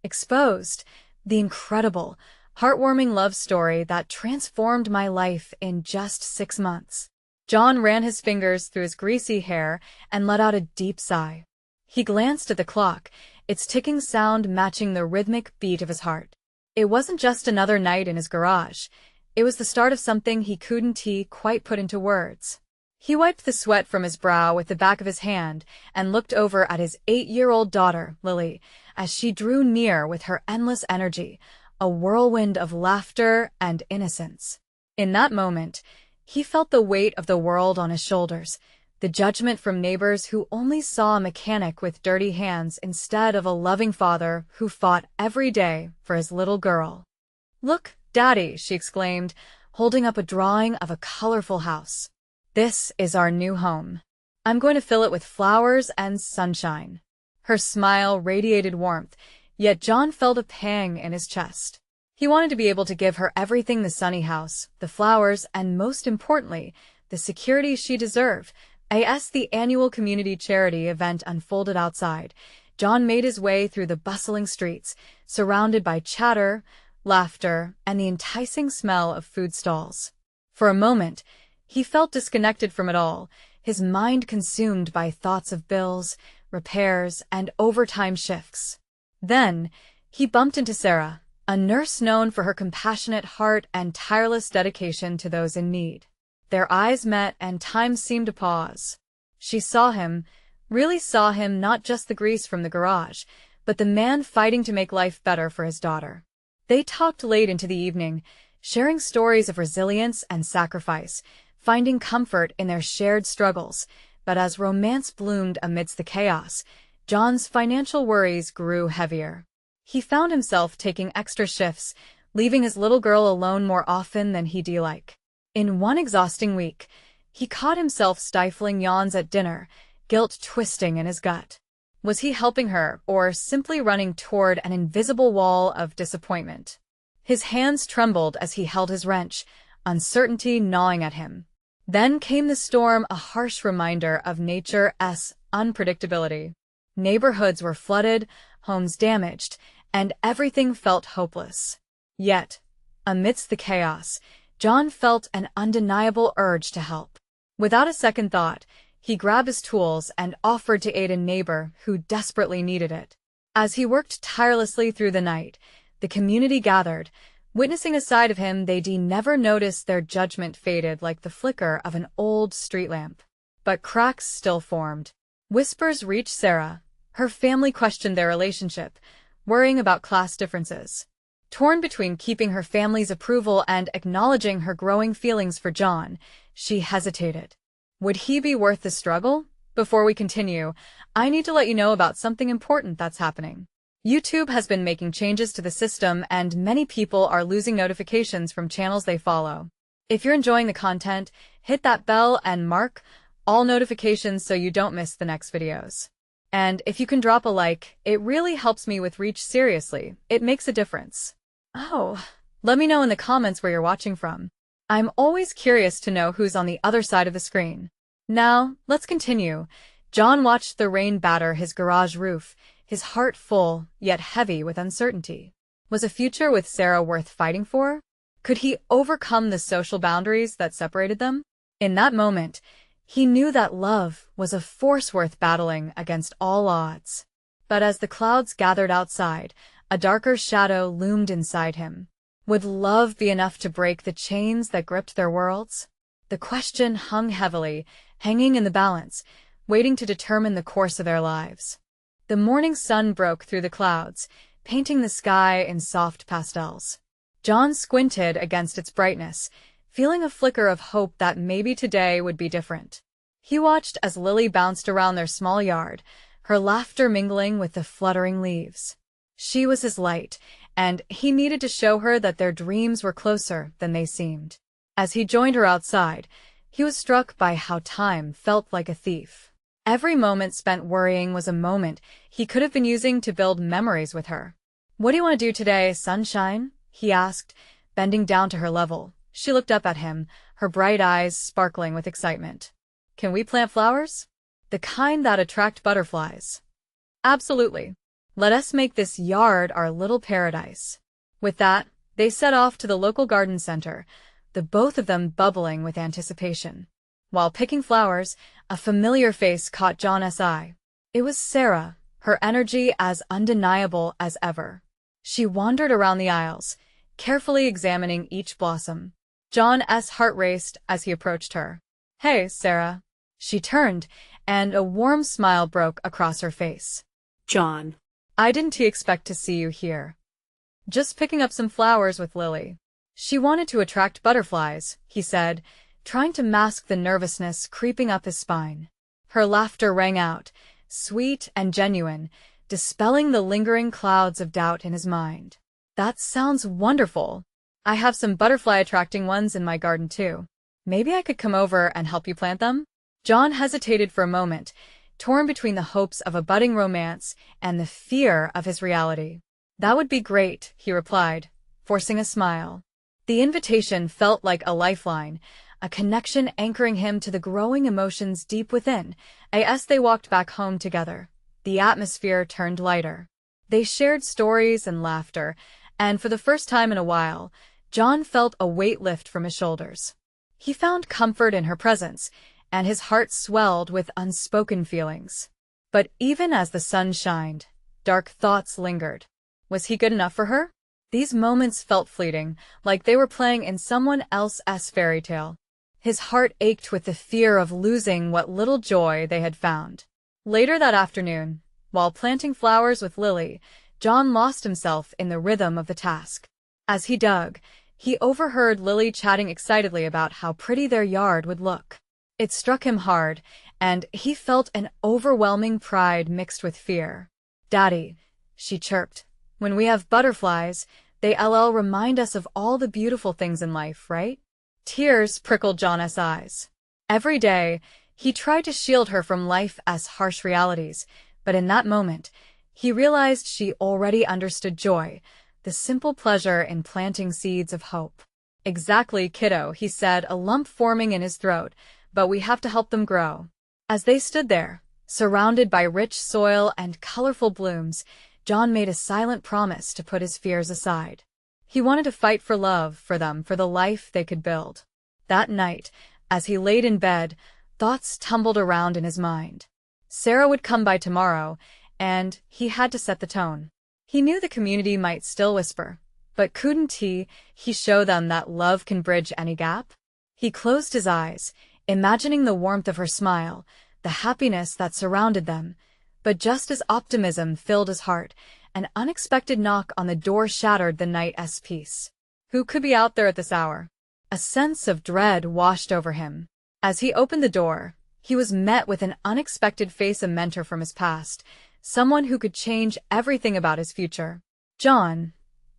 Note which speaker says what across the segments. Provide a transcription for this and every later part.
Speaker 1: Exposed, the incredible, heartwarming love story that transformed my life in just 6 months. John ran his fingers through his greasy hair and let out a deep sigh. He glanced at the clock, its ticking sound matching the rhythmic beat of his heart. It wasn't just another night in his garage. It was the start of something he couldn't quite put into words. He wiped the sweat from his brow with the back of his hand and looked over at his 8-year-old daughter, Lily, as she drew near with her endless energy, a whirlwind of laughter and innocence. In that moment, he felt the weight of the world on his shoulders, the judgment from neighbors who only saw a mechanic with dirty hands instead of a loving father who fought every day for his little girl. "Look, Daddy," she exclaimed, holding up a drawing of a colorful house. "This is our new home. I'm going to fill it with flowers and sunshine." Her smile radiated warmth, yet John felt a pang in his chest. He wanted to be able to give her everything: the sunny house, the flowers, and most importantly, the security she deserved. As the annual community charity event unfolded outside, John made his way through the bustling streets, surrounded by chatter, laughter, and the enticing smell of food stalls. For a moment, he felt disconnected from it all, his mind consumed by thoughts of bills, repairs, and overtime shifts. Then, he bumped into Sarah, a nurse known for her compassionate heart and tireless dedication to those in need. Their eyes met and time seemed to pause. She saw him, really saw him, not just the grease from the garage, but the man fighting to make life better for his daughter. They talked late into the evening, sharing stories of resilience and sacrifice, finding comfort in their shared struggles. But as romance bloomed amidst the chaos, John's financial worries grew heavier. He found himself taking extra shifts, leaving his little girl alone more often than he'd like. In one exhausting week, he caught himself stifling yawns at dinner, guilt twisting in his gut. Was he helping her, or simply running toward an invisible wall of disappointment? His hands trembled as he held his wrench, uncertainty gnawing at him. Then came the storm, a harsh reminder of nature's unpredictability. Neighborhoods were flooded, homes damaged, and everything felt hopeless. Yet, amidst the chaos, John felt an undeniable urge to help. Without a second thought, he grabbed his tools and offered to aid a neighbor who desperately needed it. As he worked tirelessly through the night, the community gathered, witnessing a side of him they'd never noticed. Their judgment faded like the flicker of an old street lamp. But cracks still formed. Whispers reached Sarah. Her family questioned their relationship, worrying about class differences. Torn between keeping her family's approval and acknowledging her growing feelings for John, she hesitated. Would he be worth the struggle? Before we continue, I need to let you know about something important that's happening. YouTube has been making changes to the system, and many people are losing notifications from channels they follow. If you're enjoying the content, hit that bell and mark all notifications so you don't miss the next videos. And if you can drop a like, it really helps me with reach. Seriously, it makes a difference. Oh, let me know in the comments where you're watching from. I'm always curious to know who's on the other side of the screen. Now, let's continue. John watched the rain batter his garage roof, his heart full, yet heavy with uncertainty. Was a future with Sarah worth fighting for? Could he overcome the social boundaries that separated them? In that moment, he knew that love was a force worth battling against all odds. But as the clouds gathered outside, a darker shadow loomed inside him. Would love be enough to break the chains that gripped their worlds? The question hung heavily, hanging in the balance, waiting to determine the course of their lives. The morning sun broke through the clouds, painting the sky in soft pastels. John squinted against its brightness, feeling a flicker of hope that maybe today would be different. He watched as Lily bounced around their small yard, her laughter mingling with the fluttering leaves. She was his light, and he needed to show her that their dreams were closer than they seemed. As he joined her outside, he was struck by how time felt like a thief. Every moment spent worrying was a moment he could have been using to build memories with her. "What do you want to do today, sunshine?" he asked, bending down to her level. She looked up at him, her bright eyes sparkling with excitement. "Can we plant flowers? The kind that attract butterflies?" "Absolutely. Let us make this yard our little paradise. With that, they set off to the local garden center, the both of them bubbling with anticipation. While picking flowers, a familiar face caught John's eye. It was Sarah, her energy as undeniable as ever. She wandered around the aisles, carefully examining each blossom. John's heart raced as he approached her. "Hey, Sarah." She turned, and a warm smile broke across her face.
Speaker 2: "John."
Speaker 1: "I didn't expect to see you here." "Just picking up some flowers with Lily." "She wanted to attract butterflies," he said, trying to mask the nervousness creeping up his spine. Her laughter rang out, sweet and genuine, dispelling the lingering clouds of doubt in his mind. "That sounds wonderful. I have some butterfly-attracting ones in my garden too. Maybe I could come over and help you plant them?" John hesitated for a moment, torn between the hopes of a budding romance and the fear of his reality. "That would be great," he replied, forcing a smile. The invitation felt like a lifeline, a connection anchoring him to the growing emotions deep within. As they walked back home together, the atmosphere turned lighter. They shared stories and laughter, and for the first time in a while, John felt a weight lift from his shoulders. He found comfort in her presence, and his heart swelled with unspoken feelings. But even as the sun shined, dark thoughts lingered. Was he good enough for her? These moments felt fleeting, like they were playing in someone else's fairy tale. His heart ached with the fear of losing what little joy they had found. Later that afternoon, while planting flowers with Lily, John lost himself in the rhythm of the task. As he dug, he overheard Lily chatting excitedly about how pretty their yard would look. It struck him hard, and he felt an overwhelming pride mixed with fear. "Daddy," she chirped, "when we have butterflies, they'll remind us of all the beautiful things in life, right?" Tears prickled John's eyes. Every day, he tried to shield her from life's harsh realities, but in that moment, he realized she already understood joy, the simple pleasure in planting seeds of hope. "Exactly, kiddo," he said, a lump forming in his throat, "but we have to help them grow." As they stood there, surrounded by rich soil and colorful blooms, John made a silent promise to put his fears aside. He wanted to fight for love, for them, for the life they could build. That night, as he laid in bed, thoughts tumbled around in his mind. Sarah would come by tomorrow, and he had to set the tone. He knew the community might still whisper, but couldn't he show them that love can bridge any gap? He closed his eyes, imagining the warmth of her smile, the happiness that surrounded them, but just as optimism filled his heart, an unexpected knock on the door shattered the night's peace. Who could be out there at this hour? A sense of dread washed over him. As he opened the door, he was met with an unexpected face, a mentor from his past, someone who could change everything about his future. "John,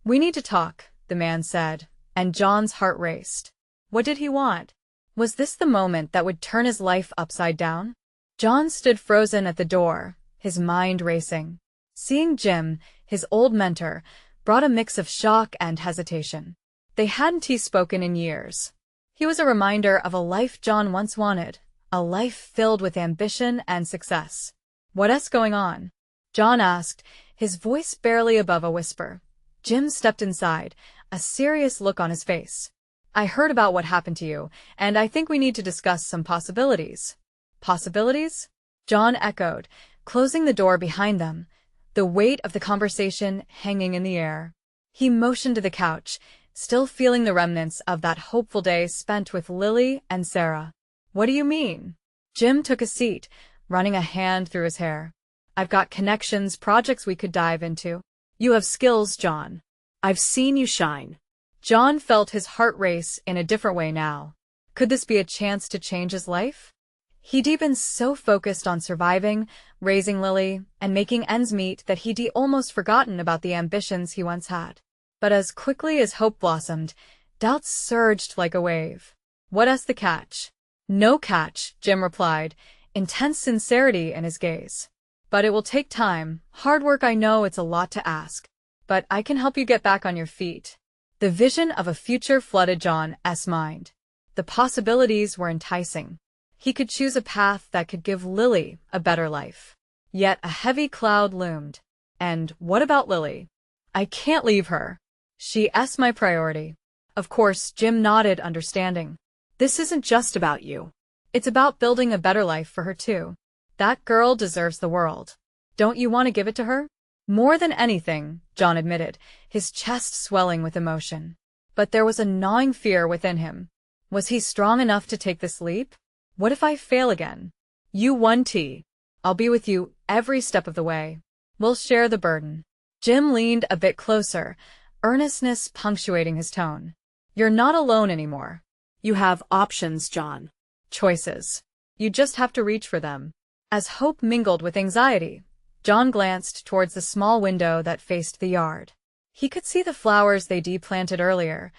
Speaker 1: we need to talk," the man said, and John's heart raced. What did he want? Was this the moment that would turn his life upside down? John stood frozen at the door, his mind racing. Seeing Jim, his old mentor, brought a mix of shock and hesitation. They hadn't spoken in years. He was a reminder of a life John once wanted, a life filled with ambition and success. "What's going on?" John asked, his voice barely above a whisper. Jim stepped inside, a serious look on his face. "I heard about what happened to you, and I think we need to discuss some possibilities." "Possibilities?" John echoed, closing the door behind them, the weight of the conversation hanging in the air. He motioned to the couch, still feeling the remnants of that hopeful day spent with Lily and Sarah. "What do you mean?" Jim took a seat, running a hand through his hair. "I've got connections, projects we could dive into." "You have skills, John. I've seen you shine." John felt his heart race in a different way now. Could this be a chance to change his life? He'd been so focused on surviving, raising Lily, and making ends meet that he'd almost forgotten about the ambitions he once had. But as quickly as hope blossomed, doubts surged like a wave. "What's the catch?" "No catch," Jim replied, intense sincerity in his gaze. "But it will take time, hard work. I know it's a lot to ask, but I can help you get back on your feet." The vision of a future flooded John's mind. The possibilities were enticing. He could choose a path that could give Lily a better life. Yet a heavy cloud loomed. And what about Lily? I can't leave her. She's my priority. Of course, Jim nodded, understanding. This isn't just about you. It's about building a better life for her too. That girl deserves the world. Don't you want to give it to her? More than anything, John admitted, his chest swelling with emotion. But there was a gnawing fear within him. Was he strong enough to take this leap? What if I fail again? You won, T. I'll be with you every step of the way. We'll share the burden. Jim leaned a bit closer, earnestness punctuating his tone. You're not alone anymore. You have options, John. Choices. You just have to reach for them. As hope mingled with anxiety, John glanced towards the small window that faced the yard. He could see the flowers they'd planted earlier,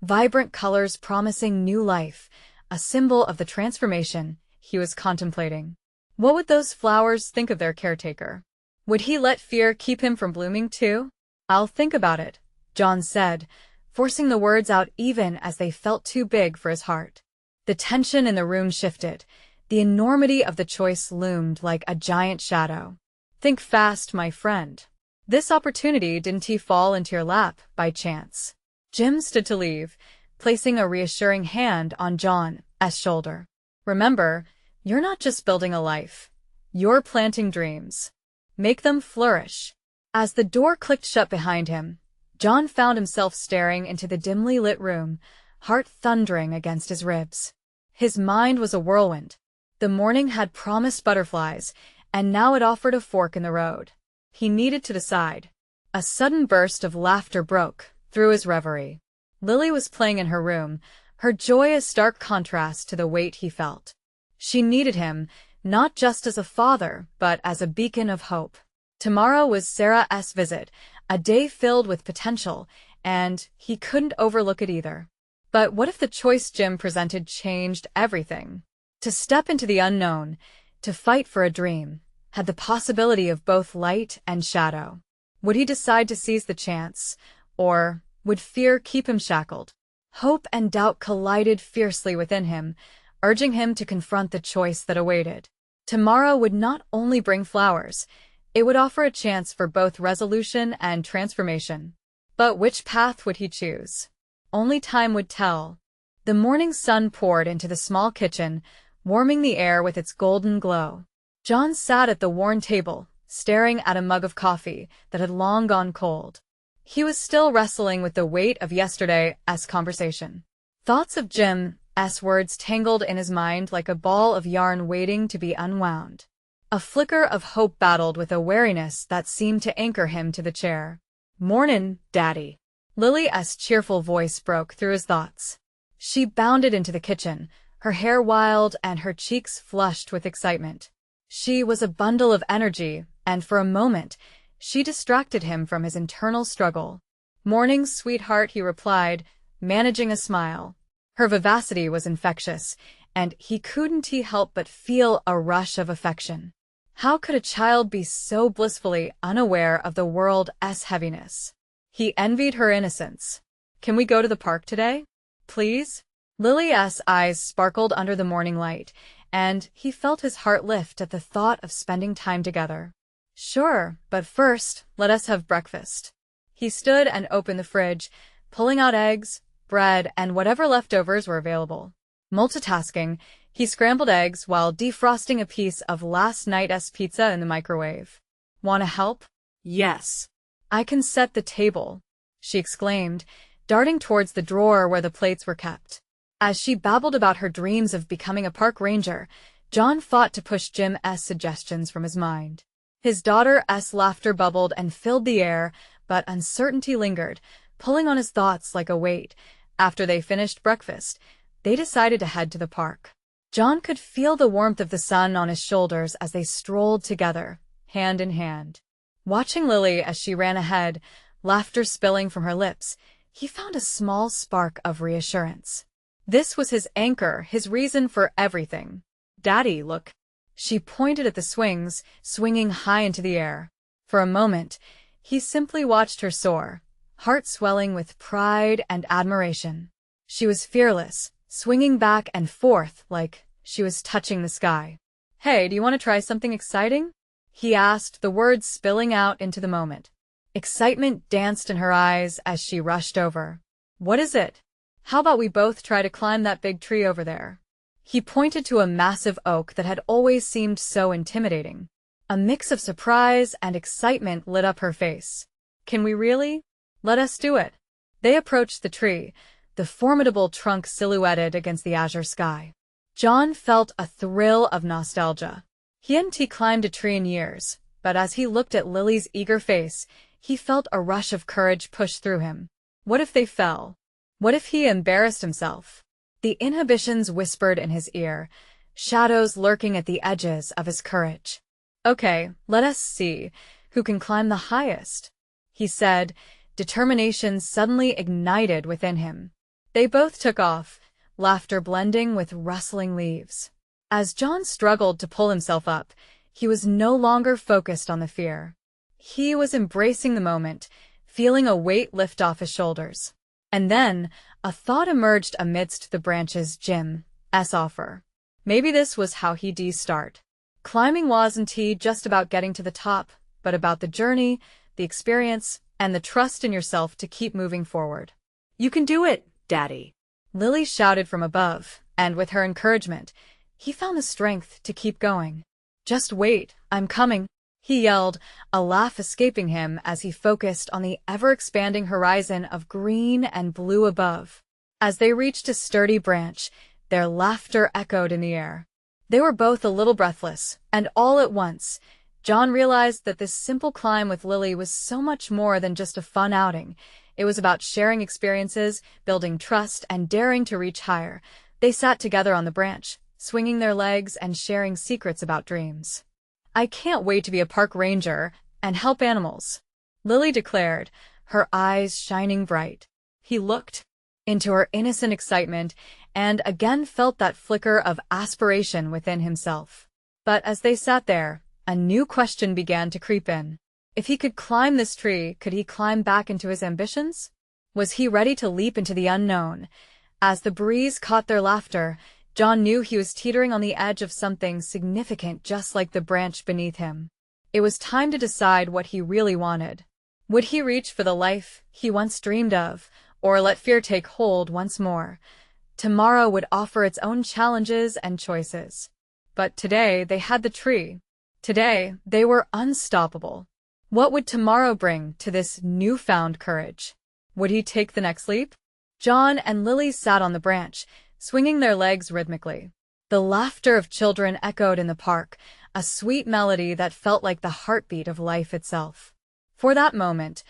Speaker 1: vibrant colors promising new life, a symbol of the transformation he was contemplating. What would those flowers think of their caretaker? Would he let fear keep him from blooming too? I'll think about it, John said, forcing the words out even as they felt too big for his heart. The tension in the room shifted. The enormity of the choice loomed like a giant shadow. Think fast, my friend. This opportunity didn't fall into your lap by chance. Jim stood to leave, placing a reassuring hand on John's shoulder. Remember, you're not just building a life. You're planting dreams. Make them flourish. As the door clicked shut behind him, John found himself staring into the dimly lit room, heart thundering against his ribs. His mind was a whirlwind. The morning had promised butterflies, and now it offered a fork in the road. He needed to decide. A sudden burst of laughter broke through his reverie. Lily was playing in her room, her joy a stark contrast to the weight he felt. She needed him, not just as a father, but as a beacon of hope. Tomorrow was Sarah's visit, a day filled with potential, and he couldn't overlook it either. But what if the choice Jim presented changed everything? To step into the unknown, to fight for a dream, had the possibility of both light and shadow. Would he decide to seize the chance, or would fear keep him shackled? Hope and doubt collided fiercely within him, urging him to confront the choice that awaited. Tomorrow would not only bring flowers, it would offer a chance for both resolution and transformation. But which path would he choose? Only time would tell. The morning sun poured into the small kitchen, warming the air with its golden glow. John sat at the worn table, staring at a mug of coffee that had long gone cold. He was still wrestling with the weight of yesterday's conversation. Thoughts of Jim's words tangled in his mind like a ball of yarn waiting to be unwound. A flicker of hope battled with a wariness that seemed to anchor him to the chair. "Mornin', Daddy." Lily's cheerful voice broke through his thoughts. She bounded into the kitchen, her hair wild and her cheeks flushed with excitement. She was a bundle of energy, and for a moment, she distracted him from his internal struggle. "Morning, sweetheart," he replied, managing a smile. Her vivacity was infectious, and he couldn't help but feel a rush of affection. How could a child be so blissfully unaware of the world's heaviness? He envied her innocence. "Can we go to the park today? Please?" Lily's eyes sparkled under the morning light, and he felt his heart lift at the thought of spending time together. "Sure, but first, let us have breakfast." He stood and opened the fridge, pulling out eggs, bread, and whatever leftovers were available. Multitasking, he scrambled eggs while defrosting a piece of last night's pizza in the microwave. "Wanna help?" "Yes. I can set the table," she exclaimed, darting towards the drawer where the plates were kept. As she babbled about her dreams of becoming a park ranger, John fought to push Jim's suggestions from his mind. His daughter's laughter bubbled and filled the air, but uncertainty lingered, pulling on his thoughts like a weight. After they finished breakfast, they decided to head to the park. John could feel the warmth of the sun on his shoulders as they strolled together, hand in hand. Watching Lily as she ran ahead, laughter spilling from her lips, he found a small spark of reassurance. This was his anchor, his reason for everything. "Daddy, look." She pointed at the swings, swinging high into the air. For a moment, he simply watched her soar, heart swelling with pride and admiration. She was fearless, swinging back and forth like she was touching the sky. "Hey, do you want to try something exciting?" he asked, the words spilling out into the moment. Excitement danced in her eyes as she rushed over. What is it? How about we both try to climb that big tree over there? He pointed to a massive oak that had always seemed so intimidating. A mix of surprise and excitement lit up her face. Can we really? Let us do it. They approached the tree, the formidable trunk silhouetted against the azure sky. John felt a thrill of nostalgia. He hadn't climbed a tree in years, but as he looked at Lily's eager face, he felt a rush of courage push through him. What if they fell? What if he embarrassed himself? The inhibitions whispered in his ear, shadows lurking at the edges of his courage. Okay, let us see who can climb the highest, he said, determination suddenly ignited within him. They both took off, laughter blending with rustling leaves. As John struggled to pull himself up, he was no longer focused on the fear. He was embracing the moment, feeling a weight lift off his shoulders. And then, a thought emerged amidst the branches. Jim's offer. Maybe this was how he'd start. Climbing wasn't just about getting to the top, but about the journey, the experience, and the trust in yourself to keep moving forward. You can do it, Daddy, Lily shouted from above, and with her encouragement, he found the strength to keep going. Just wait, I'm coming, he yelled, a laugh escaping him as he focused on the ever-expanding horizon of green and blue above. As they reached a sturdy branch, their laughter echoed in the air. They were both a little breathless, and all at once, John realized that this simple climb with Lily was so much more than just a fun outing. It was about sharing experiences, building trust, and daring to reach higher. They sat together on the branch, swinging their legs and sharing secrets about dreams. I can't wait to be a park ranger and help animals, Lily declared, her eyes shining bright. He looked into her innocent excitement and again felt that flicker of aspiration within himself. But as they sat there, a new question began to creep in. If he could climb this tree, could he climb back into his ambitions? Was he ready to leap into the unknown? As the breeze caught their laughter, John knew he was teetering on the edge of something significant, just like the branch beneath him. It was time to decide what he really wanted. Would he reach for the life he once dreamed of, or let fear take hold once more? Tomorrow would offer its own challenges and choices. But today they had the tree. Today they were unstoppable. What would tomorrow bring to this newfound courage? Would he take the next leap? John and Lily sat on the branch, swinging their legs rhythmically. The laughter of children echoed in the park, a sweet melody that felt like the heartbeat of life itself. For that moment,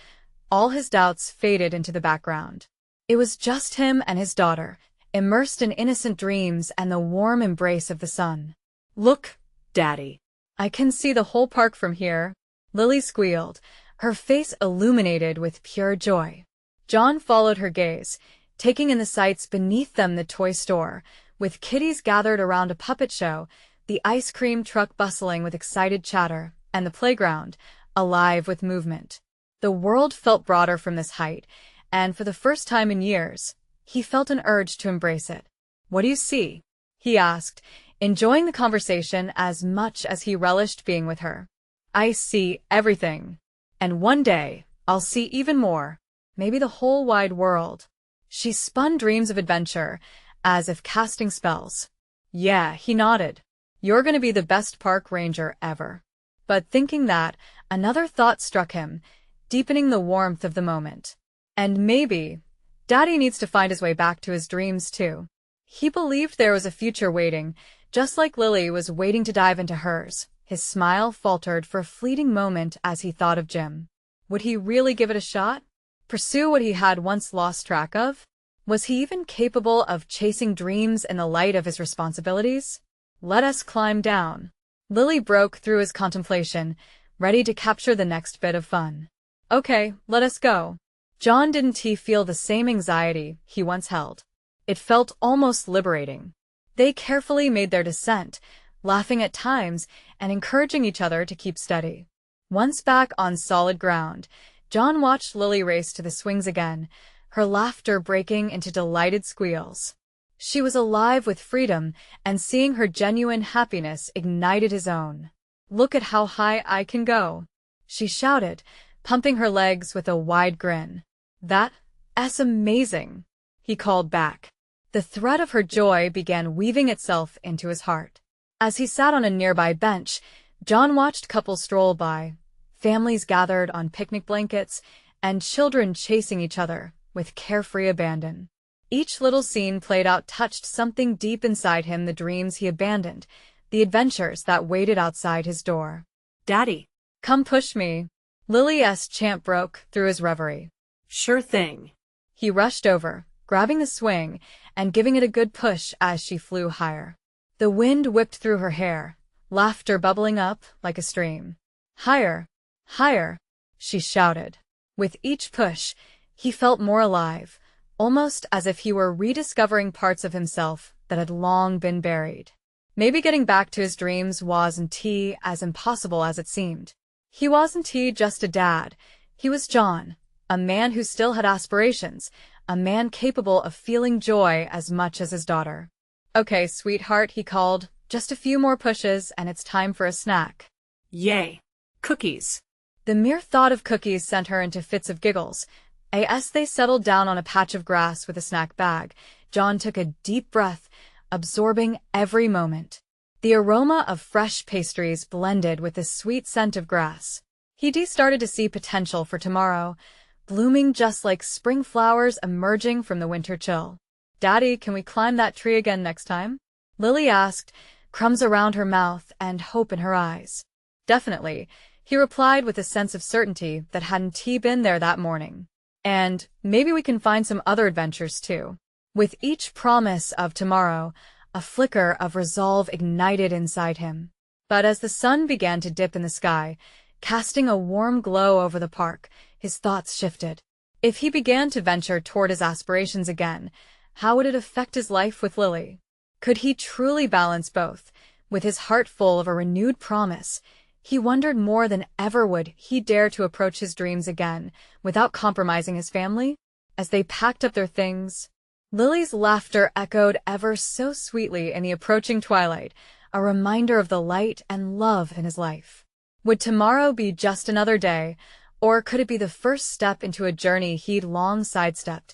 Speaker 1: all his doubts faded into the background. It was just him and his daughter, immersed in innocent dreams and the warm embrace of the sun. Look, Daddy. I can see the whole park from here, Lily squealed, her face illuminated with pure joy. John followed her gaze, taking in the sights beneath them: the toy store, with kiddies gathered around a puppet show, the ice cream truck bustling with excited chatter, and the playground, alive with movement. The world felt broader from this height, and for the first time in years, he felt an urge to embrace it. What do you see? He asked, enjoying the conversation as much as he relished being with her. I see everything. And one day, I'll see even more. Maybe the whole wide world. She spun dreams of adventure, as if casting spells. Yeah, he nodded. You're gonna be the best park ranger ever. But thinking that, another thought struck him, deepening the warmth of the moment. And maybe, Daddy needs to find his way back to his dreams too. He believed there was a future waiting, just like Lily was waiting to dive into hers. His smile faltered for a fleeting moment as he thought of Jim. Would he really give it a shot? Pursue what he had once lost track of? Was he even capable of chasing dreams in the light of his responsibilities? Let us climb down. Lily broke through his contemplation, ready to capture the next bit of fun. Okay, let us go. John didn't feel the same anxiety he once held. It felt almost liberating. They carefully made their descent, laughing at times and encouraging each other to keep steady. Once back on solid ground, John watched Lily race to the swings again, her laughter breaking into delighted squeals. She was alive with freedom, and seeing her genuine happiness ignited his own. Look at how high I can go, she shouted, pumping her legs with a wide grin. That's amazing, he called back. The thread of her joy began weaving itself into his heart. As he sat on a nearby bench, John watched couples stroll by, families gathered on picnic blankets, and children chasing each other with carefree abandon. Each little scene played out touched something deep inside him, the dreams he abandoned, the adventures that waited outside his door.
Speaker 2: Daddy.
Speaker 1: Come push me. Lily's chant broke through his reverie.
Speaker 2: Sure thing.
Speaker 1: He rushed over, grabbing the swing and giving it a good push as she flew higher. The wind whipped through her hair, laughter bubbling up like a stream. Higher, higher, she shouted. With each push, he felt more alive, almost as if he were rediscovering parts of himself that had long been buried. Maybe getting back to his dreams wasn't as impossible as it seemed. He wasn't just a dad. He was John, a man who still had aspirations, a man capable of feeling joy as much as his daughter. Okay, sweetheart, he called. Just a few more pushes and it's time for a snack.
Speaker 2: Yay. Cookies.
Speaker 1: The mere thought of cookies sent her into fits of giggles. As they settled down on a patch of grass with a snack bag, John took a deep breath, absorbing every moment. The aroma of fresh pastries blended with the sweet scent of grass. He started to see potential for tomorrow, blooming just like spring flowers emerging from the winter chill. Daddy, can we climb that tree again next time? Lily asked, crumbs around her mouth and hope in her eyes. Definitely, he replied with a sense of certainty that hadn't been there that morning. And maybe we can find some other adventures too. With each promise of tomorrow, a flicker of resolve ignited inside him. But as the sun began to dip in the sky, casting a warm glow over the park, his thoughts shifted. If he began to venture toward his aspirations again, how would it affect his life with Lily? Could he truly balance both? With his heart full of a renewed promise, he wondered more than ever would he dare to approach his dreams again without compromising his family? As they packed up their things, Lily's laughter echoed ever so sweetly in the approaching twilight, a reminder of the light and love in his life. Would tomorrow be just another day, or could it be the first step into a journey he'd long sidestepped?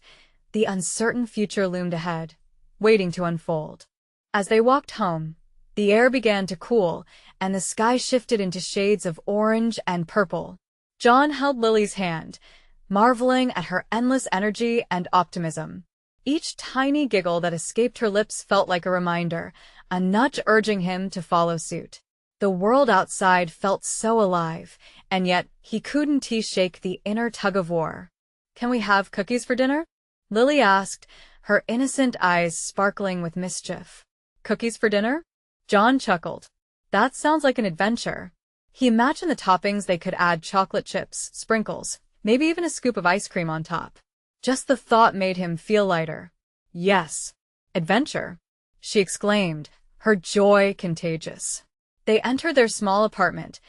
Speaker 1: The uncertain future loomed ahead, waiting to unfold. As they walked home, the air began to cool, and the sky shifted into shades of orange and purple. John held Lily's hand, marveling at her endless energy and optimism. Each tiny giggle that escaped her lips felt like a reminder, a nudge urging him to follow suit. The world outside felt so alive, and yet he couldn't shake the inner tug-of-war. Can we have cookies for dinner? Lily asked, her innocent eyes sparkling with mischief. Cookies for dinner? John chuckled. That sounds like an adventure. He imagined the toppings. They could add chocolate chips, sprinkles, maybe even a scoop of ice cream on top. Just the thought made him feel lighter. Yes, adventure, she exclaimed, her joy contagious. They entered their small apartment,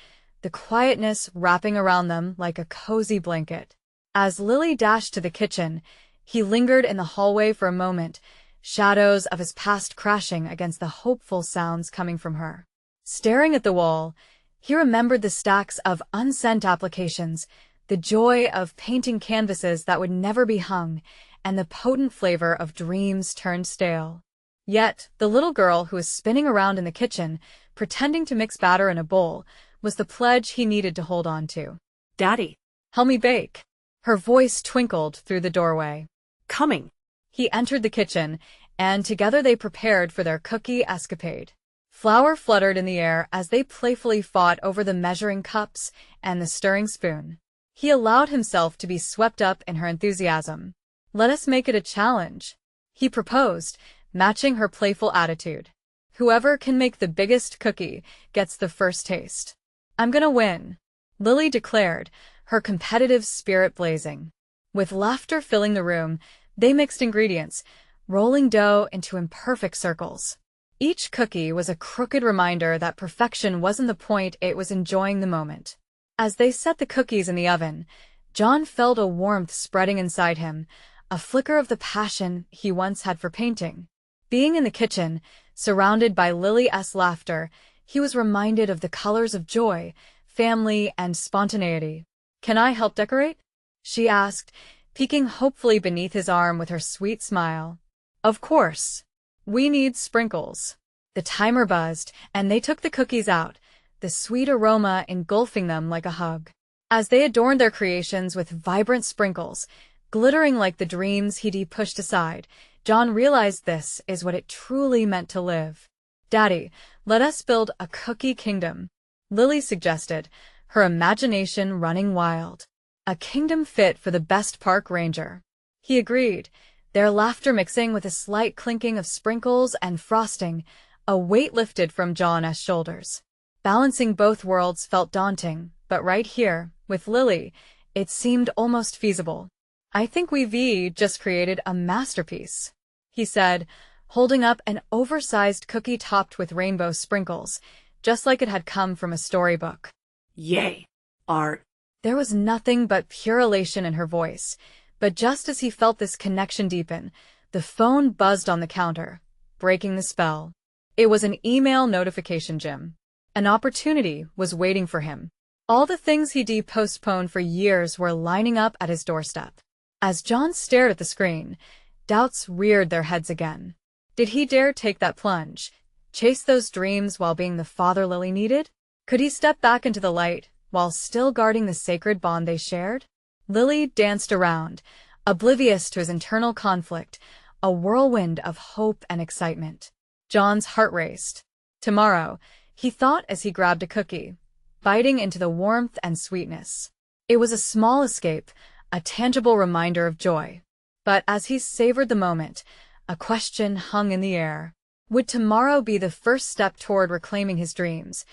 Speaker 1: the quietness wrapping around them like a cozy blanket. As Lily dashed to the kitchen, he lingered in the hallway for a moment, shadows of his past crashing against the hopeful sounds coming from her. Staring at the wall, he remembered the stacks of unsent applications, the joy of painting canvases that would never be hung, and the potent flavor of dreams turned stale. Yet, the little girl who was spinning around in the kitchen, pretending to mix batter in a bowl, was the pledge he needed to hold on to.
Speaker 2: Daddy.
Speaker 1: Help me bake. Her voice twinkled through the doorway.
Speaker 2: Coming.
Speaker 1: He entered the kitchen, and together they prepared for their cookie escapade. Flour fluttered in the air as they playfully fought over the measuring cups and the stirring spoon. He allowed himself to be swept up in her enthusiasm. Let us make it a challenge, he proposed, matching her playful attitude. Whoever can make the biggest cookie gets the first taste. I'm gonna win, Lily declared, her competitive spirit blazing. With laughter filling the room, they mixed ingredients, rolling dough into imperfect circles. Each cookie was a crooked reminder that perfection wasn't the point, it was enjoying the moment. As they set the cookies in the oven, John felt a warmth spreading inside him, a flicker of the passion he once had for painting. Being in the kitchen, surrounded by Lily's laughter, he was reminded of the colors of joy, family, and spontaneity. "Can I help decorate?" she asked, peeking hopefully beneath his arm with her sweet smile. "Of course. We need sprinkles." The timer buzzed, and they took the cookies out, the sweet aroma engulfing them like a hug. As they adorned their creations with vibrant sprinkles, glittering like the dreams he'd pushed aside, John realized this is what it truly meant to live. "Daddy, let us build a cookie kingdom," Lily suggested, her imagination running wild. "A kingdom fit for the best park ranger." He agreed, their laughter mixing with a slight clinking of sprinkles and frosting. A weight lifted from John's shoulders. Balancing both worlds felt daunting, but right here, with Lily, it seemed almost feasible. "I think we've just created a masterpiece," he said, holding up an oversized cookie topped with rainbow sprinkles, just like it had come from a storybook.
Speaker 2: Yay. Art.
Speaker 1: There was nothing but pure elation in her voice, but just as he felt this connection deepen, the phone buzzed on the counter, breaking the spell. It was an email notification, Jim. An opportunity was waiting for him. All the things he'd postponed for years were lining up at his doorstep. As John stared at the screen, doubts reared their heads again. Did he dare take that plunge, chase those dreams while being the father Lily needed? Could he step back into the light while still guarding the sacred bond they shared? Lily danced around, oblivious to his internal conflict, a whirlwind of hope and excitement. John's heart raced. Tomorrow, he thought as he grabbed a cookie, biting into the warmth and sweetness. It was a small escape, a tangible reminder of joy. But as he savored the moment, a question hung in the air. Would tomorrow be the first step toward reclaiming his dreams,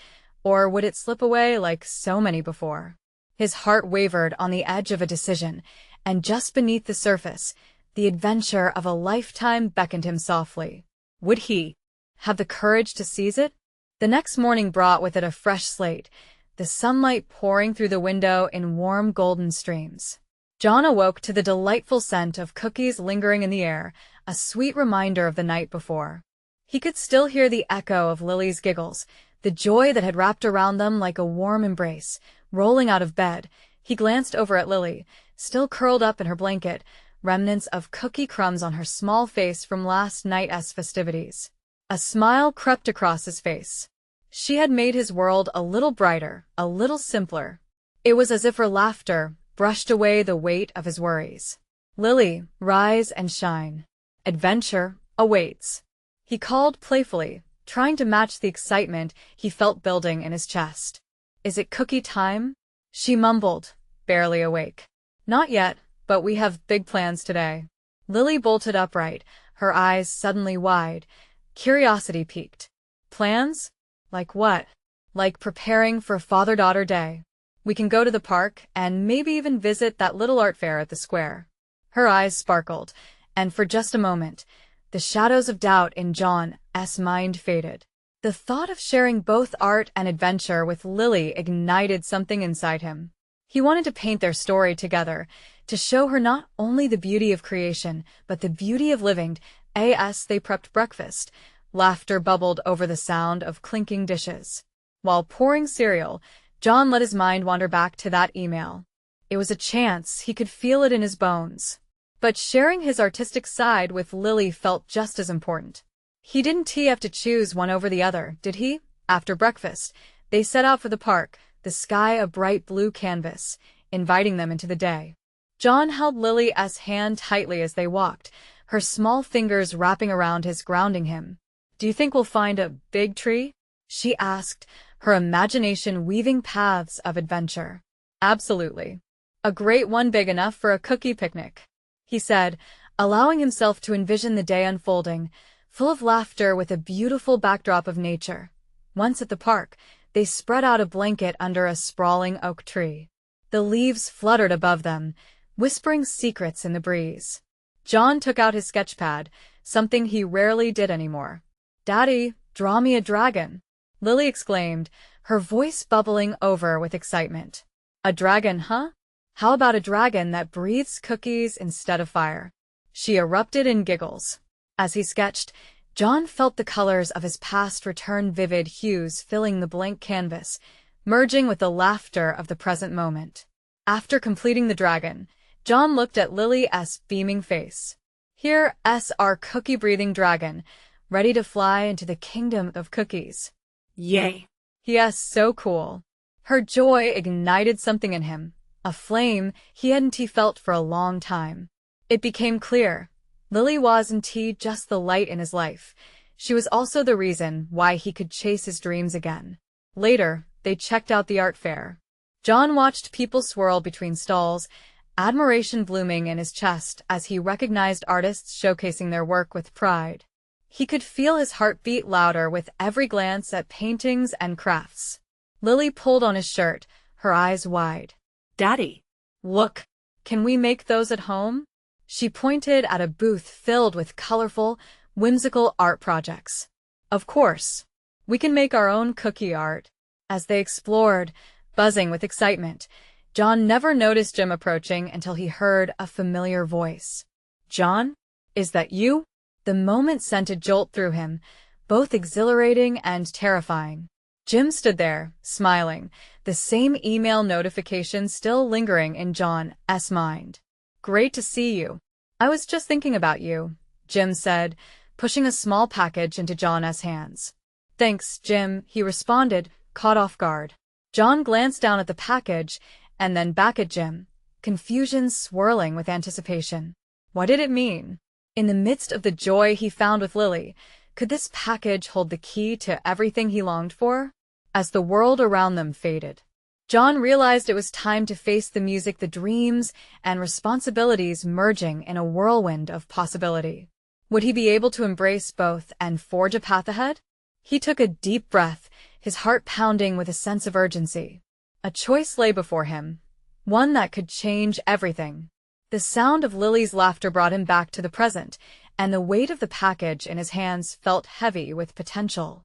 Speaker 1: or would it slip away like so many before? His heart wavered on the edge of a decision, and just beneath the surface, the adventure of a lifetime beckoned him softly. Would he have the courage to seize it? The next morning brought with it a fresh slate, the sunlight pouring through the window in warm golden streams. John awoke to the delightful scent of cookies lingering in the air, a sweet reminder of the night before. He could still hear the echo of Lily's giggles, the joy that had wrapped around them like a warm embrace. Rolling out of bed, he glanced over at Lily, still curled up in her blanket, remnants of cookie crumbs on her small face from last night's festivities. A smile crept across his face. She had made his world a little brighter, a little simpler. It was as if her laughter brushed away the weight of his worries. "Lily, rise and shine. Adventure awaits," he called playfully, trying to match the excitement he felt building in his chest. "Is it cookie time?" she mumbled, barely awake. "Not yet, but we have big plans today." Lily bolted upright, her eyes suddenly wide. Curiosity piqued. "Plans? Like what?" "Like preparing for Father-Daughter Day. We can go to the park and maybe even visit that little art fair at the square." Her eyes sparkled, and for just a moment, the shadows of doubt in John's mind faded. The thought of sharing both art and adventure with Lily ignited something inside him. He wanted to paint their story together, to show her not only the beauty of creation, but the beauty of living. As they prepped breakfast, laughter bubbled over the sound of clinking dishes. While pouring cereal, John let his mind wander back to that email. It was a chance, he could feel it in his bones. But sharing his artistic side with Lily felt just as important. He didn't have to choose one over the other, did he? After breakfast, they set out for the park, the sky a bright blue canvas, inviting them into the day. John held Lily's hand tightly as they walked, her small fingers wrapping around his, grounding him. "Do you think we'll find a big tree?" she asked, her imagination weaving paths of adventure. "Absolutely. A great one big enough for a cookie picnic," he said, allowing himself to envision the day unfolding, full of laughter with a beautiful backdrop of nature. Once at the park, they spread out a blanket under a sprawling oak tree. The leaves fluttered above them, whispering secrets in the breeze. John took out his sketch pad, something he rarely did anymore. "Daddy, draw me a dragon," Lily exclaimed, her voice bubbling over with excitement. "A dragon, huh? How about a dragon that breathes cookies instead of fire?" She erupted in giggles. As he sketched, John felt the colors of his past return, vivid hues filling the blank canvas, merging with the laughter of the present moment. After completing the dragon, John looked at Lily's beaming face. "Here's our cookie-breathing dragon, ready to fly into the kingdom of cookies."
Speaker 2: Yay.
Speaker 1: Yes, so cool. Her joy ignited something in him, a flame he hadn't felt for a long time. It became clear. Lily wasn't just the light in his life. She was also the reason why he could chase his dreams again. Later, they checked out the art fair. John watched people swirl between stalls, admiration blooming in his chest as he recognized artists showcasing their work with pride. He could feel his heart beat louder with every glance at paintings and crafts. Lily pulled on his shirt, her eyes wide.
Speaker 2: Daddy,
Speaker 1: "Look, can we make those at home?" She pointed at a booth filled with colorful, whimsical art projects. "Of course. We can make our own cookie art." As they explored, buzzing with excitement, John never noticed Jim approaching until he heard a familiar voice. "John? Is that you?" The moment sent a jolt through him, both exhilarating and terrifying. Jim stood there, smiling, the same email notification still lingering in John's mind. "Great to see you. I was just thinking about you," Jim said, pushing a small package into John's hands. "Thanks, Jim," he responded, caught off guard. John glanced down at the package and then back at Jim, confusion swirling with anticipation. What did it mean? In the midst of the joy he found with Lily, could this package hold the key to everything he longed for? As the world around them faded, John realized it was time to face the music, the dreams, and responsibilities merging in a whirlwind of possibility. Would he be able to embrace both and forge a path ahead? He took a deep breath, his heart pounding with a sense of urgency. A choice lay before him, one that could change everything. The sound of Lily's laughter brought him back to the present, and the weight of the package in his hands felt heavy with potential.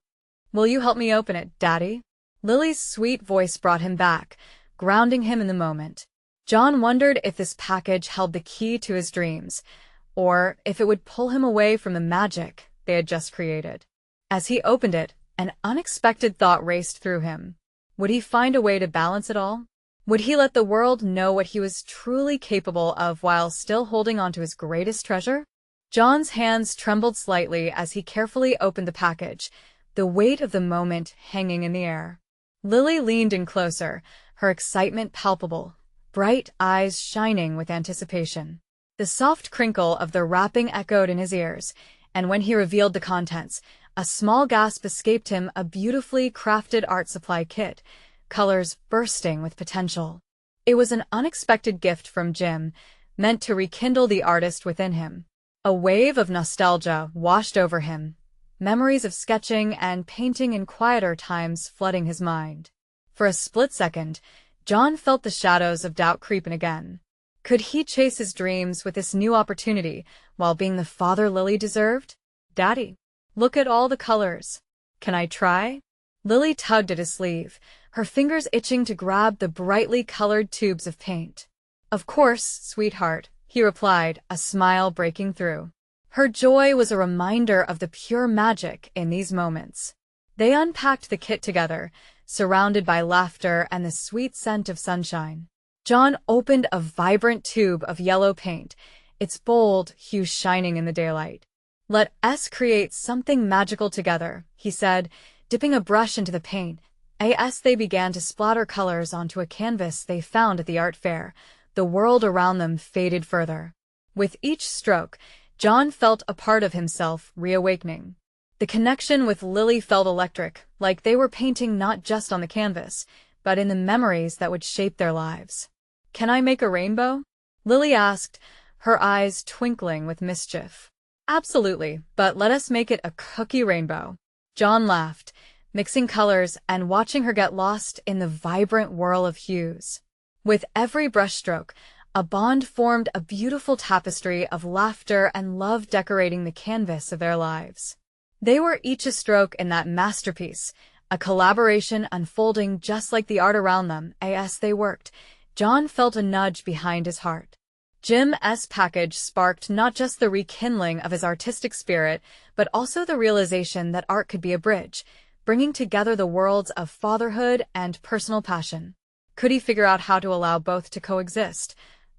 Speaker 1: "Will you help me open it, Daddy?" Lily's sweet voice brought him back, grounding him in the moment. John wondered if this package held the key to his dreams, or if it would pull him away from the magic they had just created. As he opened it, an unexpected thought raced through him. Would he find a way to balance it all? Would he let the world know what he was truly capable of while still holding on to his greatest treasure? John's hands trembled slightly as he carefully opened the package, the weight of the moment hanging in the air. Lily leaned in closer, her excitement palpable, bright eyes shining with anticipation. The soft crinkle of the wrapping echoed in his ears, and when he revealed the contents, a small gasp escaped him, a beautifully crafted art supply kit, colors bursting with potential. It was an unexpected gift from Jim, meant to rekindle the artist within him. A wave of nostalgia washed over him, memories of sketching and painting in quieter times flooding his mind. For a split second, John felt the shadows of doubt creeping again. Could he chase his dreams with this new opportunity while being the father Lily deserved? "Daddy, look at all the colors. Can I try?" Lily tugged at his sleeve, her fingers itching to grab the brightly colored tubes of paint. "Of course, sweetheart," he replied, a smile breaking through. Her joy was a reminder of the pure magic in these moments. They unpacked the kit together, surrounded by laughter and the sweet scent of sunshine. John opened a vibrant tube of yellow paint, its bold hue shining in the daylight. "Let us create something magical together," he said, dipping a brush into the paint. As they began to splatter colors onto a canvas they found at the art fair, the world around them faded further. With each stroke, John felt a part of himself reawakening. The connection with Lily felt electric, like they were painting not just on the canvas, but in the memories that would shape their lives. "Can I make a rainbow?" Lily asked, her eyes twinkling with mischief. "Absolutely, but let us make it a cookie rainbow." John laughed, mixing colors and watching her get lost in the vibrant whirl of hues. With every brushstroke, a bond formed, a beautiful tapestry of laughter and love decorating the canvas of their lives. They were each a stroke in that masterpiece, a collaboration unfolding just like the art around them. As they worked, John felt a nudge behind his heart. Jim's package sparked not just the rekindling of his artistic spirit, but also the realization that art could be a bridge, bringing together the worlds of fatherhood and personal passion. Could he figure out how to allow both to coexist?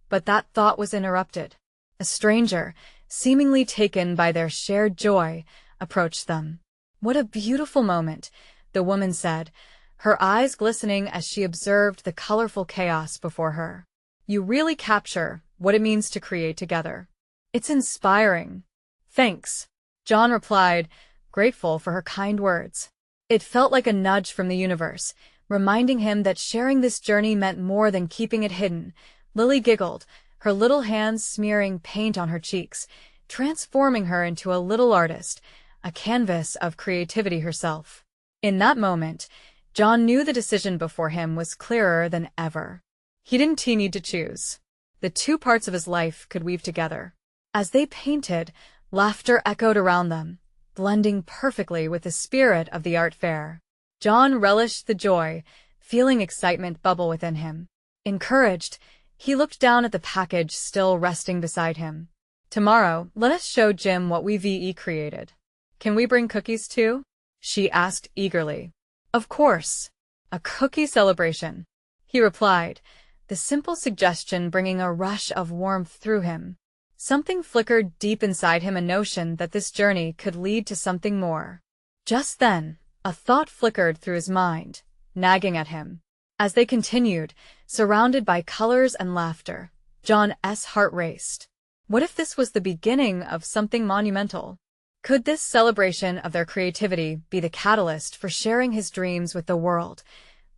Speaker 1: But that thought was interrupted. A stranger, seemingly taken by their shared joy, approached them. "What a beautiful moment," the woman said, her eyes glistening as she observed the colorful chaos before her. "You really capture what it means to create together. It's inspiring." "Thanks," John replied, grateful for her kind words. It felt like a nudge from the universe, reminding him that sharing this journey meant more than keeping it hidden. Lily giggled, her little hands smearing paint on her cheeks, transforming her into a little artist, a canvas of creativity herself. In that moment, John knew the decision before him was clearer than ever. He didn't need to choose. The two parts of his life could weave together. As they painted, laughter echoed around them, blending perfectly with the spirit of the art fair. John relished the joy, feeling excitement bubble within him. Encouraged, he looked down at the package still resting beside him. "Tomorrow, let us show Jim what we created. Can we bring cookies too?" she asked eagerly. "Of course. A cookie celebration," he replied, the simple suggestion bringing a rush of warmth through him. Something flickered deep inside him, a notion that this journey could lead to something more. Just then, a thought flickered through his mind, nagging at him. As they continued, surrounded by colors and laughter, John's heart raced. What if this was the beginning of something monumental? Could this celebration of their creativity be the catalyst for sharing his dreams with the world?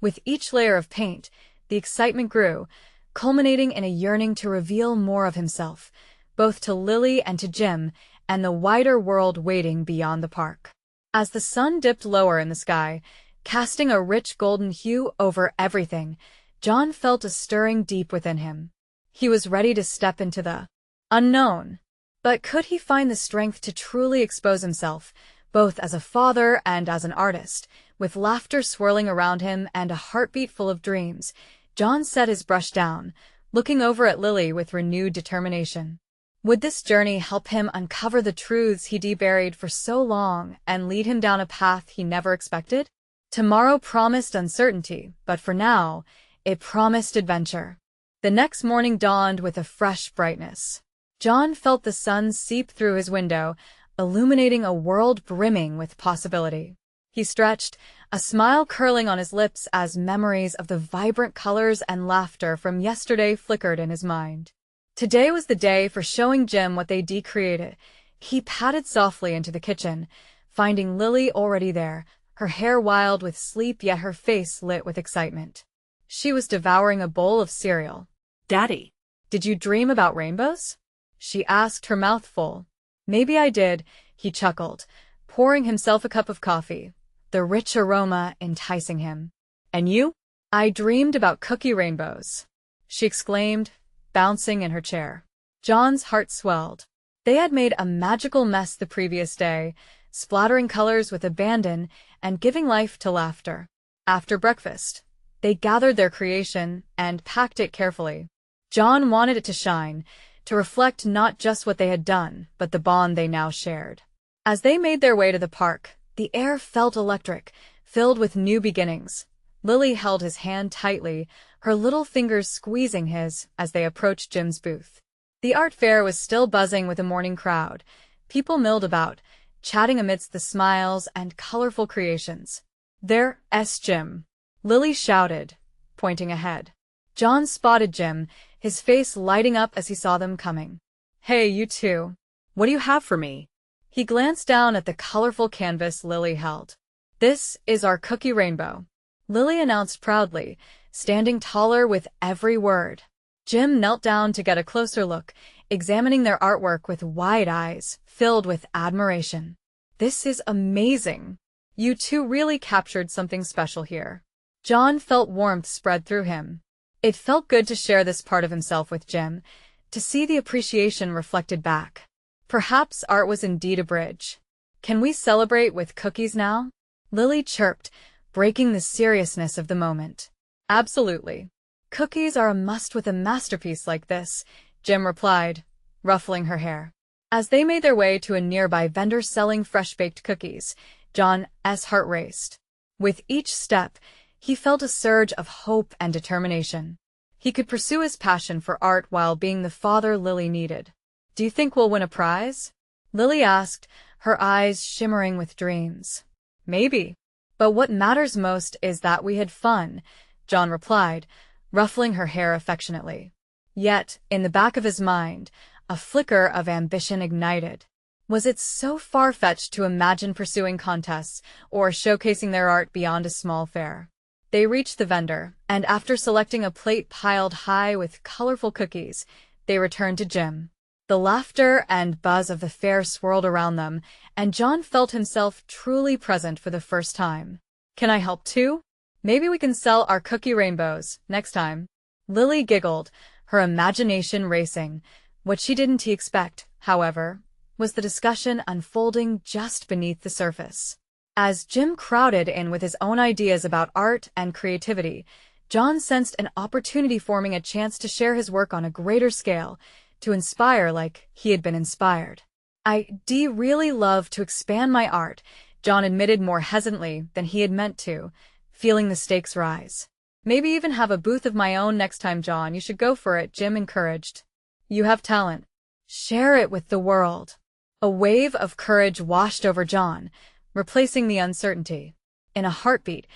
Speaker 1: With each layer of paint, the excitement grew, culminating in a yearning to reveal more of himself, both to Lily and to Jim, and the wider world waiting beyond the park. As the sun dipped lower in the sky, casting a rich golden hue over everything, John felt a stirring deep within him. He was ready to step into the unknown. But could he find the strength to truly expose himself, both as a father and as an artist? With laughter swirling around him and a heartbeat full of dreams, John set his brush down, looking over at Lily with renewed determination. Would this journey help him uncover the truths he'd buried for so long and lead him down a path he never expected? Tomorrow promised uncertainty, but for now, it promised adventure. The next morning dawned with a fresh brightness. John felt the sun seep through his window, illuminating a world brimming with possibility. He stretched, a smile curling on his lips as memories of the vibrant colors and laughter from yesterday flickered in his mind. Today was the day for showing Jim what they'd created. He padded softly into the kitchen, finding Lily already there, her hair wild with sleep yet her face lit with excitement. She was devouring a bowl of cereal.
Speaker 2: "Daddy,
Speaker 1: "Did you dream about rainbows?" she asked, her mouth full. "Maybe I did," he chuckled, pouring himself a cup of coffee, the rich aroma enticing him. "And you?" "I dreamed about cookie rainbows," she exclaimed, bouncing in her chair. John's heart swelled. They had made a magical mess the previous day, splattering colors with abandon and giving life to laughter. After breakfast, they gathered their creation and packed it carefully. John wanted it to shine, to reflect not just what they had done, but the bond they now shared. As they made their way to the park, the air felt electric, filled with new beginnings. Lily held his hand tightly, her little fingers squeezing his as they approached Jim's booth. The art fair was still buzzing with a morning crowd. People milled about, chatting amidst the smiles and colorful creations. "There's Jim," Lily shouted, pointing ahead. John spotted Jim, his face lighting up as he saw them coming. "Hey, you two. What do you have for me?" He glanced down at the colorful canvas Lily held. "This is our cookie rainbow," Lily announced proudly, standing taller with every word. Jim knelt down to get a closer look, examining their artwork with wide eyes, filled with admiration. "This is amazing. You two really captured something special here." John felt warmth spread through him. It felt good to share this part of himself with Jim, to see the appreciation reflected back. Perhaps art was indeed a bridge. "Can we celebrate with cookies now?" Lily chirped, breaking the seriousness of the moment. "Absolutely. Cookies are a must with a masterpiece like this," Jim replied, ruffling her hair. As they made their way to a nearby vendor selling fresh-baked cookies, John's heart raced. With each step, he felt a surge of hope and determination. He could pursue his passion for art while being the father Lily needed. "Do you think we'll win a prize?" Lily asked, her eyes shimmering with dreams. "Maybe. But what matters most is that we had fun," John replied, ruffling her hair affectionately. Yet, in the back of his mind, a flicker of ambition ignited. Was it so far-fetched to imagine pursuing contests or showcasing their art beyond a small fair? They reached the vendor, and after selecting a plate piled high with colorful cookies, they returned to Jim. The laughter and buzz of the fair swirled around them, and John felt himself truly present for the first time. "Can I help too? Maybe we can sell our cookie rainbows next time." Lily giggled, her imagination racing. What she didn't expect, however, was the discussion unfolding just beneath the surface. As Jim crowded in with his own ideas about art and creativity, John sensed an opportunity forming, a chance to share his work on a greater scale, to inspire like he had been inspired. "I'd really love to expand my art," John admitted more hesitantly than he had meant to, feeling the stakes rise. "Maybe even have a booth of my own next time." "John, you should go for it," Jim encouraged. "You have talent. Share it with the world." A wave of courage washed over John, replacing the uncertainty. In a heartbeat,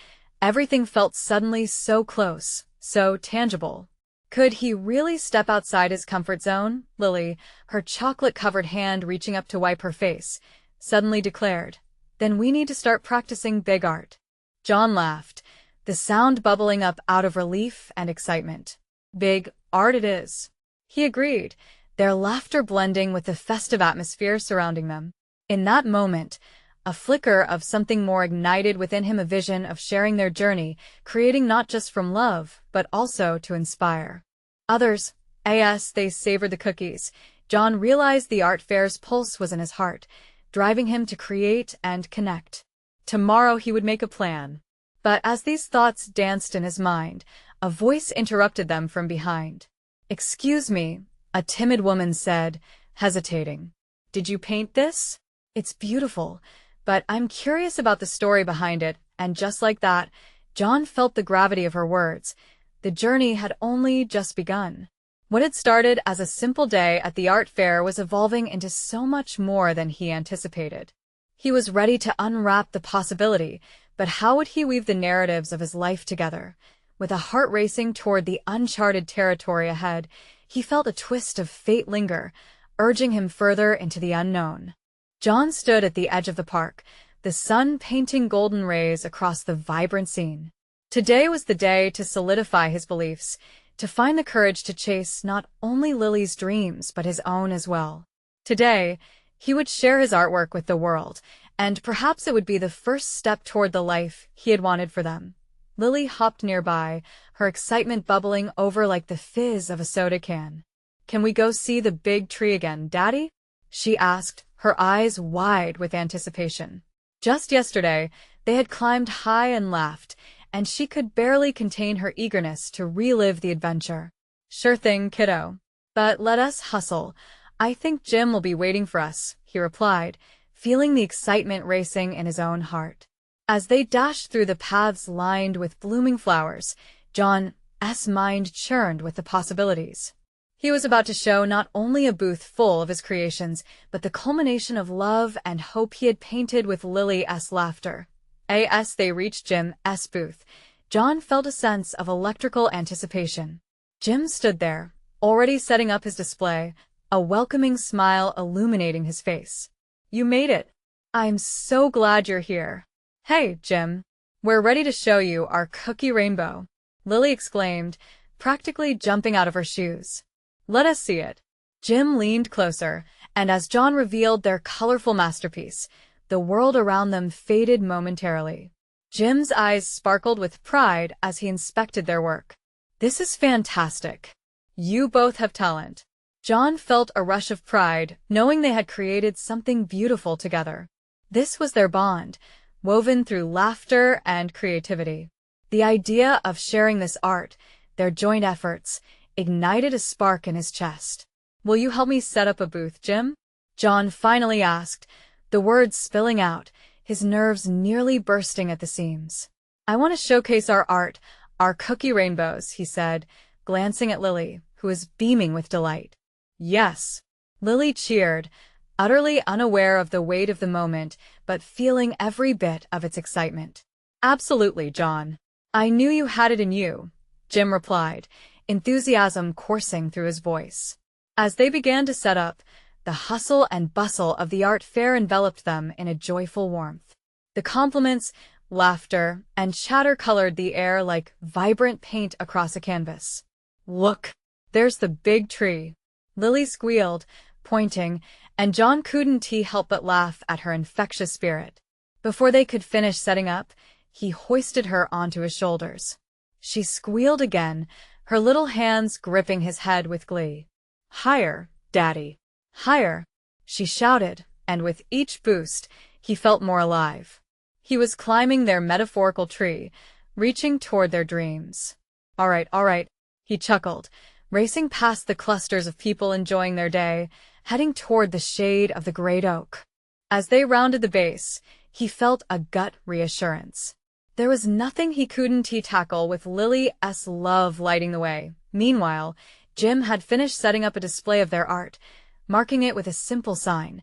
Speaker 1: everything felt suddenly so close, so tangible. Could he really step outside his comfort zone? Lily, her chocolate-covered hand reaching up to wipe her face, suddenly declared, "Then we need to start practicing big art." John laughed, the sound bubbling up out of relief and excitement. "Big art it is," he agreed, their laughter blending with the festive atmosphere surrounding them. In that moment, a flicker of something more ignited within him, a vision of sharing their journey, creating not just from love, but also to inspire others. As they savored the cookies, John realized the art fair's pulse was in his heart, driving him to create and connect. Tomorrow he would make a plan. But as these thoughts danced in his mind, a voice interrupted them from behind. "Excuse me," a timid woman said, hesitating. "Did you paint this? It's beautiful, but I'm curious about the story behind it." And just like that, John felt the gravity of her words. The journey had only just begun. What had started as a simple day at the art fair was evolving into so much more than he anticipated. He was ready to unwrap the possibility, but how would he weave the narratives of his life together? With a heart racing toward the uncharted territory ahead, he felt a twist of fate linger, urging him further into the unknown. John stood at the edge of the park, the sun painting golden rays across the vibrant scene. Today was the day to solidify his beliefs, to find the courage to chase not only Lily's dreams but his own as well. Today, he would share his artwork with the world, and perhaps it would be the first step toward the life he had wanted for them. Lily hopped nearby, her excitement bubbling over like the fizz of a soda can. "Can we go see the big tree again, Daddy?" she asked, her eyes wide with anticipation. Just yesterday, they had climbed high and laughed, and she could barely contain her eagerness to relive the adventure. "Sure thing, kiddo. But let us hustle. I think Jim will be waiting for us," he replied, feeling the excitement racing in his own heart. As they dashed through the paths lined with blooming flowers, John's mind churned with the possibilities. He was about to show not only a booth full of his creations, but the culmination of love and hope he had painted with Lily's laughter. As they reached Jim's booth, John felt a sense of electrical anticipation. Jim stood there, already setting up his display, a welcoming smile illuminating his face. "You made it. I'm so glad you're here." "Hey, Jim, we're ready to show you our cookie rainbow," Lily exclaimed, practically jumping out of her shoes. "Let us see it." Jim leaned closer, and as John revealed their colorful masterpiece, the world around them faded momentarily. Jim's eyes sparkled with pride as he inspected their work. "This is fantastic. You both have talent." John felt a rush of pride, knowing they had created something beautiful together. This was their bond, woven through laughter and creativity. The idea of sharing this art, their joint efforts, ignited a spark in his chest. "Will you help me set up a booth, Jim?" John finally asked, the words spilling out, his nerves nearly bursting at the seams. "I want to showcase our art, our cookie rainbows," he said, glancing at Lily, who was beaming with delight. "Yes." Lily cheered, utterly unaware of the weight of the moment, but feeling every bit of its excitement. "Absolutely, John. I knew you had it in you," Jim replied, enthusiasm coursing through his voice. As they began to set up, the hustle and bustle of the art fair enveloped them in a joyful warmth. The compliments, laughter, and chatter colored the air like vibrant paint across a canvas. "Look, there's the big tree," Lily squealed, pointing, and John couldn't help but laugh at her infectious spirit. Before they could finish setting up, he hoisted her onto his shoulders. She squealed again, her little hands gripping his head with glee. "Higher, Daddy. Higher," she shouted, and with each boost, he felt more alive. He was climbing their metaphorical tree, reaching toward their dreams. All right, he chuckled, racing past the clusters of people enjoying their day, heading toward the shade of the great oak. As they rounded the base, he felt a gut reassurance. There was nothing he couldn't tackle with Lily's love lighting the way. Meanwhile, Jim had finished setting up a display of their art, marking it with a simple sign,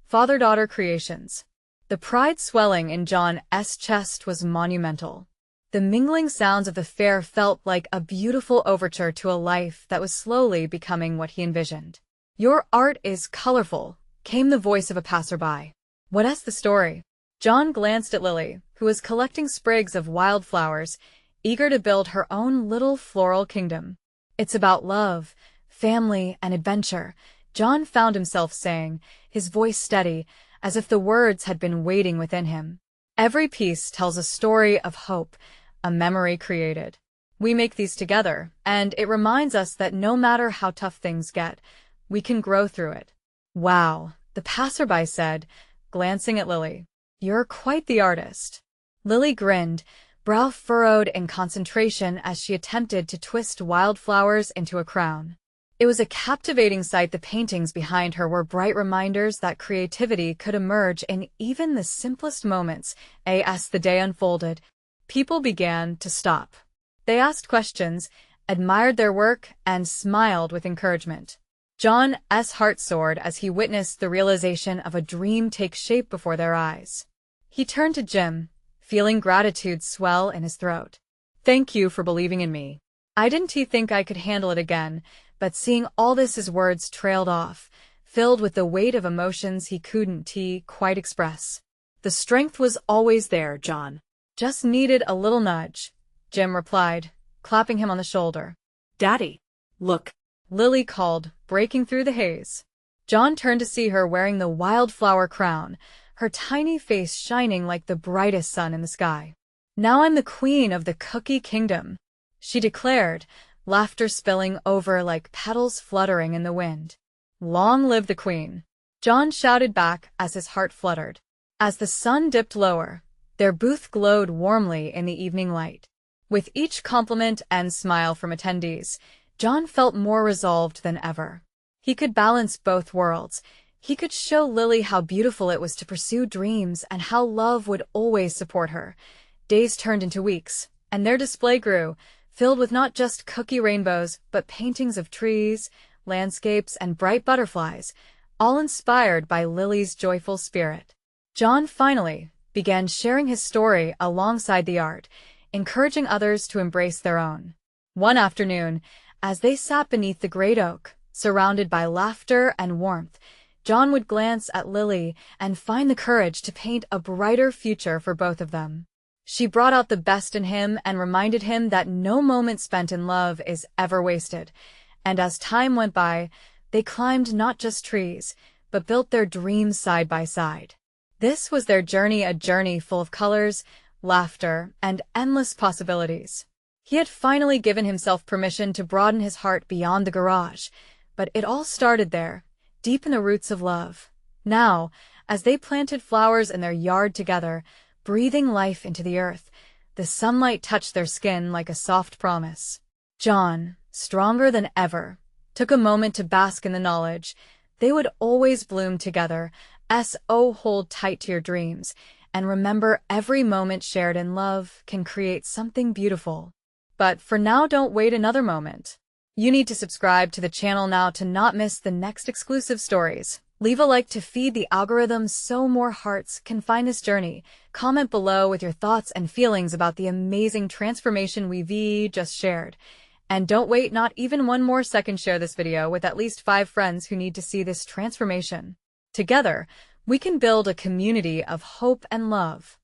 Speaker 1: "Father-Daughter Creations." The pride swelling in John's chest was monumental. The mingling sounds of the fair felt like a beautiful overture to a life that was slowly becoming what he envisioned. "Your art is colorful," came the voice of a passerby. "What's the story?" John glanced at Lily, who was collecting sprigs of wildflowers, eager to build her own little floral kingdom. "It's about love, family, and adventure," John found himself saying, his voice steady, as if the words had been waiting within him. "Every piece tells a story of hope, a memory created. We make these together, and it reminds us that no matter how tough things get, we can grow through it." "Wow," the passerby said, glancing at Lily. "You're quite the artist." Lily grinned, brow furrowed in concentration as she attempted to twist wildflowers into a crown. It was a captivating sight. The paintings behind her were bright reminders that creativity could emerge in even the simplest moments. As the day unfolded, people began to stop. They asked questions, admired their work, and smiled with encouragement. John's heart soared as he witnessed the realization of a dream take shape before their eyes. He turned to Jim, feeling gratitude swell in his throat. "Thank you for believing in me. I didn't think I could handle it again," but seeing all this, his words trailed off, filled with the weight of emotions he couldn't quite express. "The strength was always there, John. Just needed a little nudge," Jim replied, clapping him on the shoulder.
Speaker 2: Daddy, look,
Speaker 1: Lily called, breaking through the haze. John turned to see her wearing the wildflower crown, her tiny face shining like the brightest sun in the sky. "Now I'm the queen of the cookie kingdom," she declared, laughter spilling over like petals fluttering in the wind. "Long live the queen," John shouted back as his heart fluttered. As the sun dipped lower, their booth glowed warmly in the evening light. With each compliment and smile from attendees, John felt more resolved than ever. He could balance both worlds. He could show Lily how beautiful it was to pursue dreams and how love would always support her. Days turned into weeks, and their display grew, filled with not just cookie rainbows, but paintings of trees, landscapes, and bright butterflies, all inspired by Lily's joyful spirit. John finally began sharing his story alongside the art, encouraging others to embrace their own. One afternoon, as they sat beneath the great oak, surrounded by laughter and warmth, John would glance at Lily and find the courage to paint a brighter future for both of them. She brought out the best in him and reminded him that no moment spent in love is ever wasted. And as time went by, they climbed not just trees, but built their dreams side by side. This was their journey, a journey full of colors, laughter, and endless possibilities. He had finally given himself permission to broaden his heart beyond the garage, but it all started there, deep in the roots of love. Now, as they planted flowers in their yard together, breathing life into the earth, the sunlight touched their skin like a soft promise. John, stronger than ever, took a moment to bask in the knowledge they would always bloom together. Hold tight to your dreams, and remember every moment shared in love can create something beautiful. But for now, don't wait another moment. You need to subscribe to the channel now to not miss the next exclusive stories. Leave a like to feed the algorithm so more hearts can find this journey. Comment below with your thoughts and feelings about the amazing transformation we've just shared. And don't wait not even one more second, share this video with at least 5 friends who need to see this transformation. Together, we can build a community of hope and love.